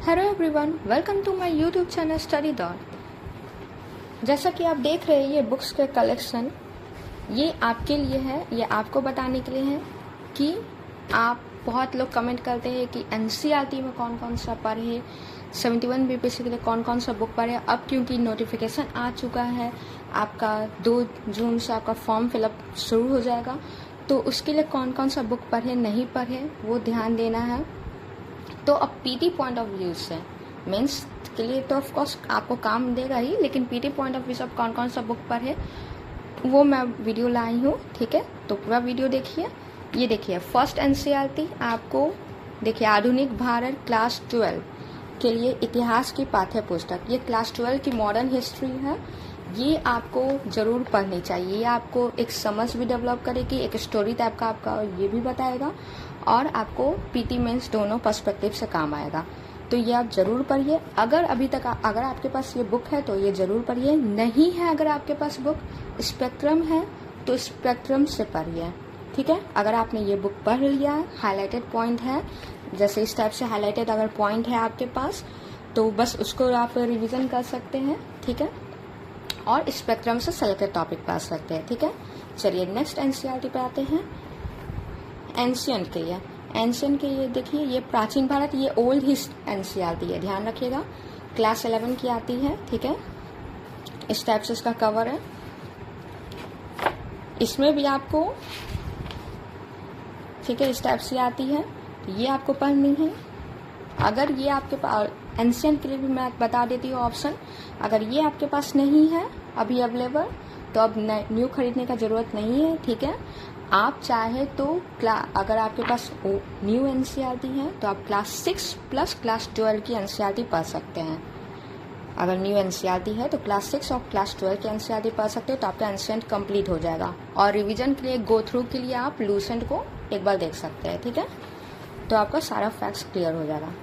Hello everyone, welcome to my YouTube channel study dot. जैसा कि आप देख रहे हैं ये बुक्स के कलेक्शन, ये आपके लिए है, ये आपको बताने के लिए है कि आप बहुत लोग कमेंट करते हैं कि एनसीईआरटी में कौन कौन सा पढ़े, 71 बीपीएससी के लिए कौन कौन सा बुक पढ़े। अब क्योंकि नोटिफिकेशन आ चुका है, आपका 2 जून से आपका फॉर्म फिलअप शुरू हो जाएगा, तो उसके लिए कौन कौन सा बुक पढ़े नहीं पढ़े वो ध्यान देना है। तो अब पीटी पॉइंट ऑफ व्यू से मेंस के लिए तो ऑफकोर्स आपको काम देगा ही, लेकिन पीटी पॉइंट ऑफ व्यू से कौन कौन सा बुक पढ़े वो मैं वीडियो लाई हूँ, ठीक है। तो पूरा वीडियो देखिए। ये देखिए फर्स्ट एनसीईआरटी आपको देखिए आधुनिक भारत क्लास 12 के लिए इतिहास की पाठ्य पुस्तक, ये क्लास 12 की मॉडर्न हिस्ट्री है। ये आपको ज़रूर पढ़नी चाहिए, ये आपको एक समझ भी डेवलप करेगी, एक स्टोरी टाइप का आपका ये भी बताएगा और आपको पीटी मेंस दोनों पर्सपेक्टिव से काम आएगा। तो ये आप ज़रूर पढ़िए। अगर अभी तक अगर आपके पास ये बुक है तो ये ज़रूर पढ़िए, नहीं है अगर आपके पास बुक स्पेक्ट्रम है तो स्पेक्ट्रम से पढ़िए, ठीक है। अगर आपने ये बुक पढ़ लिया है, हाईलाइटेड पॉइंट है, जैसे इस टाइप से हाईलाइटेड अगर पॉइंट है आपके पास तो बस उसको आप रिविज़न कर सकते हैं, ठीक है, और स्पेक्ट्रम से सेलेक्टेड टॉपिक पढ़ सकते हैं, ठीक है। चलिए नेक्स्ट एनसीईआरटी पे आते हैं। एंशियंट के लिए, एंशियंट के ये देखिए, ये प्राचीन भारत, ये ओल्ड हिस्ट एनसीईआरटी है, ध्यान रखिएगा, क्लास 11 की आती है, ठीक है। इस टाइप से इसका कवर है। इसमें भी आपको ठीक है इस टाइप से आती है, ये आपको पढ़नी है। अगर ये आपके पास एंशियंट के लिए भी मैं बता देती हूँ ऑप्शन, अगर ये आपके पास नहीं है अभी अवेलेबल तो अब न्यू खरीदने का ज़रूरत नहीं है, ठीक है। आप चाहे तो अगर आपके पास न्यू एनसीईआरटी है तो आप क्लास 6 प्लस क्लास 12 की एनसीईआरटी पढ़ सकते हैं। अगर न्यू एनसीईआरटी है तो क्लास 6 और क्लास 12 की एनसीईआरटी पढ़ सकते हो, तो आपका एंशियंट कंप्लीट हो जाएगा। और रिवीजन के लिए गो थ्रू के लिए आप लूसेंट को एक बार देख सकते हैं, ठीक है, तो आपका सारा फैक्ट्स क्लियर हो जाएगा।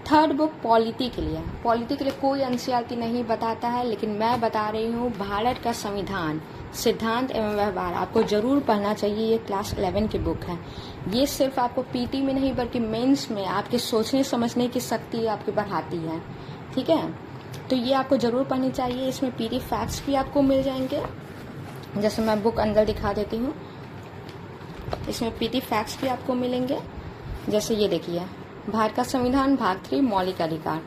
थर्ड बुक पॉलिटी के लिए, पॉलिटी के लिए कोई एनसीईआरटी नहीं बताता है, लेकिन मैं बता रही हूँ भारत का संविधान, सिद्धांत एवं व्यवहार आपको जरूर पढ़ना चाहिए। ये क्लास 11 की बुक है। ये सिर्फ आपको पीटी में नहीं बल्कि मेंस में आपके सोचने समझने की शक्ति आपकी बढ़ाती है, ठीक है। तो ये आपको जरूर पढ़नी चाहिए। इसमें पीटी फैक्ट्स भी आपको मिल जाएंगे, जैसे मैं बुक अंदर दिखा देती हूँ। इसमें पीटी फैक्ट्स भी आपको मिलेंगे, जैसे ये देखिए भारत का संविधान भाग 3 मौलिक अधिकार,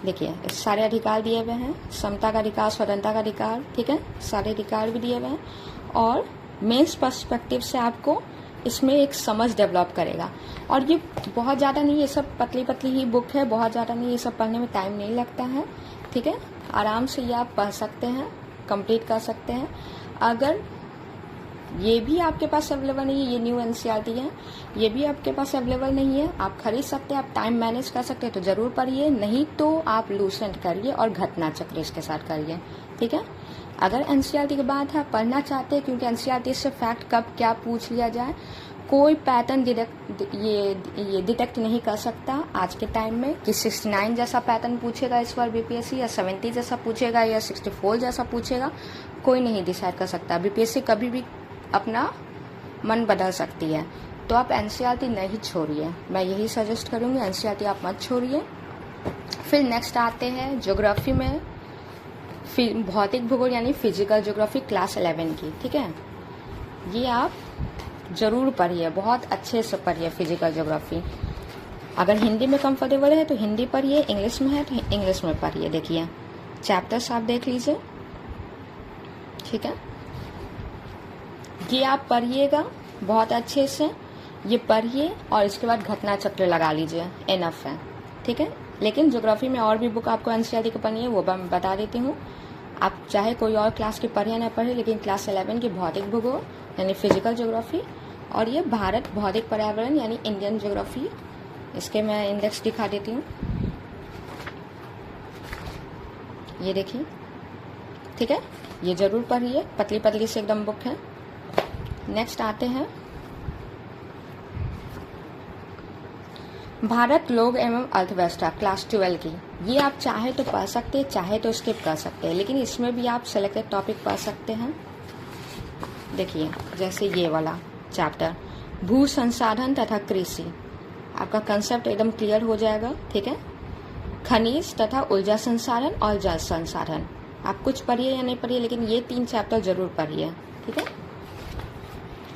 देखिए सारे अधिकार दिए हुए हैं, समता का अधिकार, स्वतंत्रता का अधिकार, ठीक है, सारे अधिकार भी दिए हुए हैं। और मेंस पर्सपेक्टिव से आपको इसमें एक समझ डेवलप करेगा। और ये बहुत ज़्यादा नहीं, ये सब पतली पतली ही बुक है, बहुत ज़्यादा नहीं, ये सब पढ़ने में टाइम नहीं लगता है, ठीक है। आराम से ये आप पढ़ सकते हैं, कंप्लीट कर सकते हैं। अगर ये भी आपके पास अवेलेबल नहीं है, ये न्यू एनसीईआरटी है, ये भी आपके पास अवेलेबल नहीं है, आप खरीद सकते हैं, आप टाइम मैनेज कर सकते हैं तो ज़रूर पढ़िए, नहीं तो आप लूसेंट करिए और घटना चक्र इसके साथ करिए, ठीक है। अगर एनसीईआरटी की बात है पढ़ना चाहते हैं, क्योंकि एनसीईआरटी से फैक्ट कब क्या पूछ लिया जाए कोई पैटर्न ये डिटेक्ट नहीं कर सकता आज के टाइम में कि 69 जैसा पैटर्न पूछेगा इस बार बीपीएससी, या 70 जैसा पूछेगा, या 64 जैसा पूछेगा, कोई नहीं डिसाइड कर सकता। बीपीएससी कभी भी अपना मन बदल सकती है, तो आप एनसीईआरटी नहीं छोड़िए, मैं यही सजेस्ट करूँगी, एनसीईआरटी आप मत छोड़िए। फिर नेक्स्ट आते हैं ज्योग्राफी में, भौतिक भूगोल यानी फिजिकल ज्योग्राफी क्लास 11 की, ठीक है। ये आप ज़रूर पढ़िए, बहुत अच्छे से पढ़िए फिजिकल ज्योग्राफी। अगर हिंदी में कंफर्टेबल है तो हिंदी पढ़िए, इंग्लिश में है तो इंग्लिश में पढ़िए। देखिए चैप्टर्स आप देख लीजिए, ठीक है, ये आप पढ़िएगा बहुत अच्छे से, ये पढ़िए और इसके बाद घटना चक्र लगा लीजिए, एनफ है, ठीक है। लेकिन ज्योग्राफी में और भी बुक आपको एनसीईआरटी की पढ़नी है, वो मैं बता देती हूँ। आप चाहे कोई और क्लास की पढ़े ना पढ़े, लेकिन क्लास 11 की भौतिक भूगोल यानी फिजिकल ज्योग्राफी, और ये भारत भौतिक पर्यावरण यानी इंडियन ज्योग्राफी, इसके मैं इंडेक्स दिखा देती हूँ, ये देखिए, ठीक है, ये ज़रूर पढ़िए, पतली पतली से एकदम बुक है। नेक्स्ट आते हैं भारत लोग एवं अर्थव्यवस्था क्लास 12 की, ये आप चाहे तो पढ़ सकते हैं, चाहे तो स्किप कर सकते हैं, लेकिन इसमें भी आप सेलेक्टेड टॉपिक पढ़ सकते हैं। देखिए जैसे ये वाला चैप्टर भू संसाधन तथा कृषि, आपका कंसेप्ट एकदम क्लियर हो जाएगा, ठीक है। खनिज तथा ऊर्जा संसाधन और जल संसाधन। आप कुछ पढ़िए या नहीं पढ़िए, लेकिन ये 3 चैप्टर जरूर पढ़िए, ठीक है।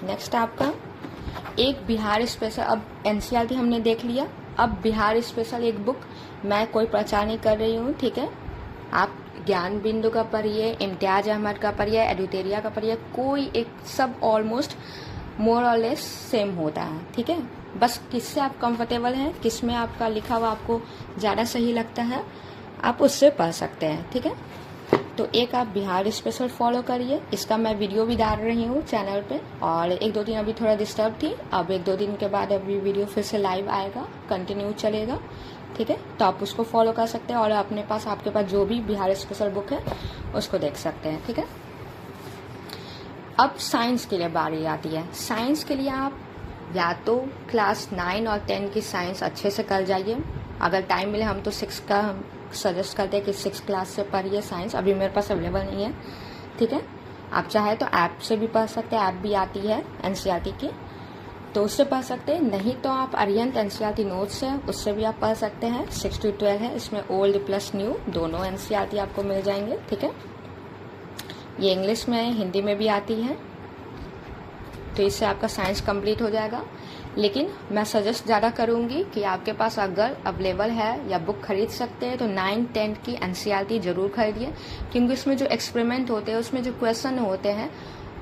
नेक्स्ट आपका एक बिहार स्पेशल। अब एनसीईआरटी हमने देख लिया, अब बिहार स्पेशल एक बुक मैं कोई प्रचार नहीं कर रही हूँ, ठीक है। आप ज्ञान बिंदु का पढ़िए, इम्तियाज अहमद का पढ़िए, एडिटेरिया का पढ़िए, कोई एक सब ऑलमोस्ट मोर और लेस सेम होता है, ठीक है। बस किससे आप कंफर्टेबल हैं, किस में आपका लिखा हुआ आपको ज़्यादा सही लगता है, आप उससे पढ़ सकते हैं, ठीक है। तो एक आप बिहार स्पेशल फॉलो करिए, इसका मैं वीडियो भी डाल रही हूँ चैनल पे, और 1-2 दिन अभी थोड़ा डिस्टर्ब थी, अब 1-2 दिन के बाद अभी वीडियो फिर से लाइव आएगा, कंटिन्यू चलेगा, ठीक है। तो आप उसको फॉलो कर सकते हैं और अपने पास आपके पास जो भी बिहार स्पेशल बुक है उसको देख सकते हैं, ठीक है। अब साइंस के लिए बारी आती है। साइंस के लिए आप या तो क्लास 9 और 10 की साइंस अच्छे से कर जाइए, अगर टाइम मिले। हम तो 6 का सजेस्ट करते हैं कि 6 क्लास से पढ़िए साइंस, अभी मेरे पास अवेलेबल नहीं है, ठीक है। आप चाहे तो ऐप से भी पढ़ सकते हैं, ऐप भी आती है एनसीईआरटी की, तो उससे पढ़ सकते हैं। नहीं तो आप अरिहंत एनसीईआरटी नोट्स है, उससे भी आप पढ़ सकते हैं। 6 to 12 है, इसमें ओल्ड प्लस न्यू दोनों एनसीईआरटी आपको मिल जाएंगे, ठीक है। ये इंग्लिश में है, हिंदी में भी आती है, तो इससे आपका साइंस कंप्लीट हो जाएगा। लेकिन मैं सजेस्ट ज़्यादा करूँगी कि आपके पास अगर अवेलेबल है या बुक खरीद सकते हैं तो 9-10 की एनसीईआरटी ज़रूर खरीदिए, क्योंकि उसमें जो एक्सपेरिमेंट होते हैं, उसमें जो क्वेश्चन होते हैं,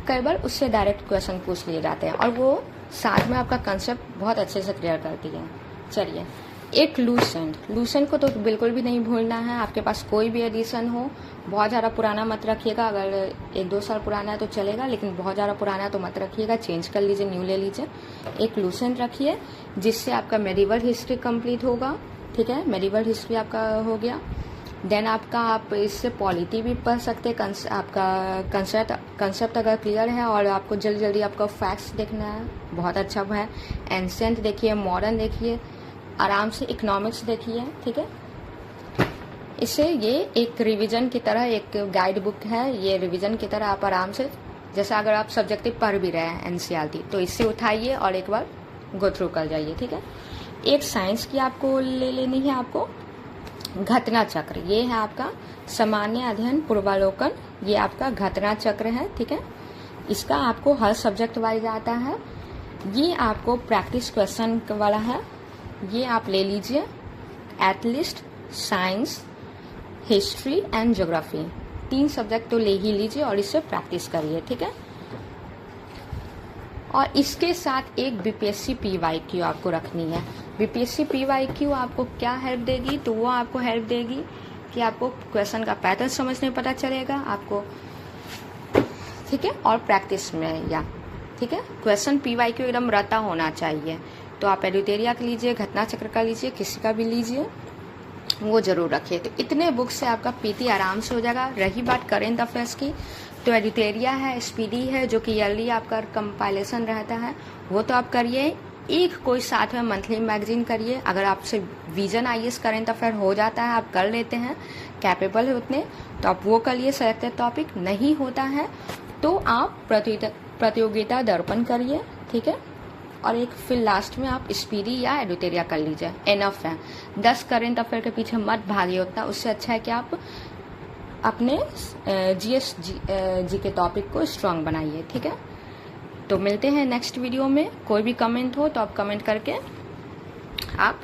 कई बार उससे डायरेक्ट क्वेश्चन पूछ लिए जाते हैं और वो साथ में आपका कंसेप्ट बहुत अच्छे से क्लियर करती है। चलिए, एक लूसेंट को तो बिल्कुल भी नहीं भूलना है। आपके पास कोई भी एडिशन हो, बहुत ज़्यादा पुराना मत रखिएगा, अगर 1-2 साल पुराना है तो चलेगा, लेकिन बहुत ज़्यादा पुराना है तो मत रखिएगा, चेंज कर लीजिए, न्यू ले लीजिए। एक लूसेंट रखिए जिससे आपका मेडिवल हिस्ट्री कंप्लीट होगा, ठीक है। मेडिवल हिस्ट्री आपका हो गया। देन आप इससे पॉलिटी भी पढ़ सकते हैं। आपका कंसेप्ट अगर क्लियर है और आपको जल्दी आपका फैक्ट्स देखना है, बहुत अच्छा है। एंशिएंट देखिए, मॉडर्न देखिए, आराम से इकोनॉमिक्स देखिए, ठीक है। इससे ये एक रिवीजन की तरह एक गाइड बुक है, ये रिवीजन की तरह आप आराम से, जैसे अगर आप सब्जेक्टिव पढ़ भी रहे हैं एनसीईआरटी, तो इससे उठाइए और एक बार गो थ्रू कर जाइए, ठीक है। एक साइंस की आपको ले लेनी है, आपको घटना चक्र, ये है आपका सामान्य अध्ययन पूर्वावलोकन, ये आपका घटना चक्र है, ठीक है। इसका आपको हर सब्जेक्ट वाइज आता है, ये आपको प्रैक्टिस क्वेश्चन वाला है, ये आप ले लीजिए। At least science, history and geography, 3 subject तो ले ही लीजिए और इससे प्रैक्टिस करिए, ठीक है। और इसके साथ एक बीपीएससी पीवाईक्यू आपको रखनी है। बीपीएससी पीवाईक्यू आपको क्या हेल्प देगी, तो वो आपको हेल्प देगी कि आपको क्वेश्चन का पैटर्न समझने में पता चलेगा आपको, ठीक है, और प्रैक्टिस में या, ठीक है। क्वेश्चन पीवाईक्यू एकदम रटा होना चाहिए, तो आप एडिटेरिया का लीजिए, घटना चक्र का लीजिए, किसी का भी लीजिए, वो जरूर रखिए। तो इतने बुक से आपका पीटी आराम से हो जाएगा। रही बात करेंट अफेयर्स की, तो एडिटेरिया है, स्पीडी है, जो कि ईयरली आपका कंपाइलेशन रहता है, वो तो आप करिए। एक कोई साथ में मंथली मैगजीन करिए। अगर आपसे विजन आईएएस करेंट अफेयर हो जाता है, आप कर लेते हैं, कैपेबल है उतने, तो आप वो कर लिए, सेलेक्टेड टॉपिक। नहीं होता है तो आप प्रतियोगिता दर्पण करिए, ठीक है। और एक फिर लास्ट में आप स्पीडी या एडिटेरिया कर लीजिए, एनफ है। 10 करेंट अफेयर के पीछे मत भागिए उतना, उससे अच्छा है कि आप अपने जी के टॉपिक को स्ट्रांग बनाइए, ठीक है। तो मिलते हैं नेक्स्ट वीडियो में। कोई भी कमेंट हो तो आप कमेंट करके आप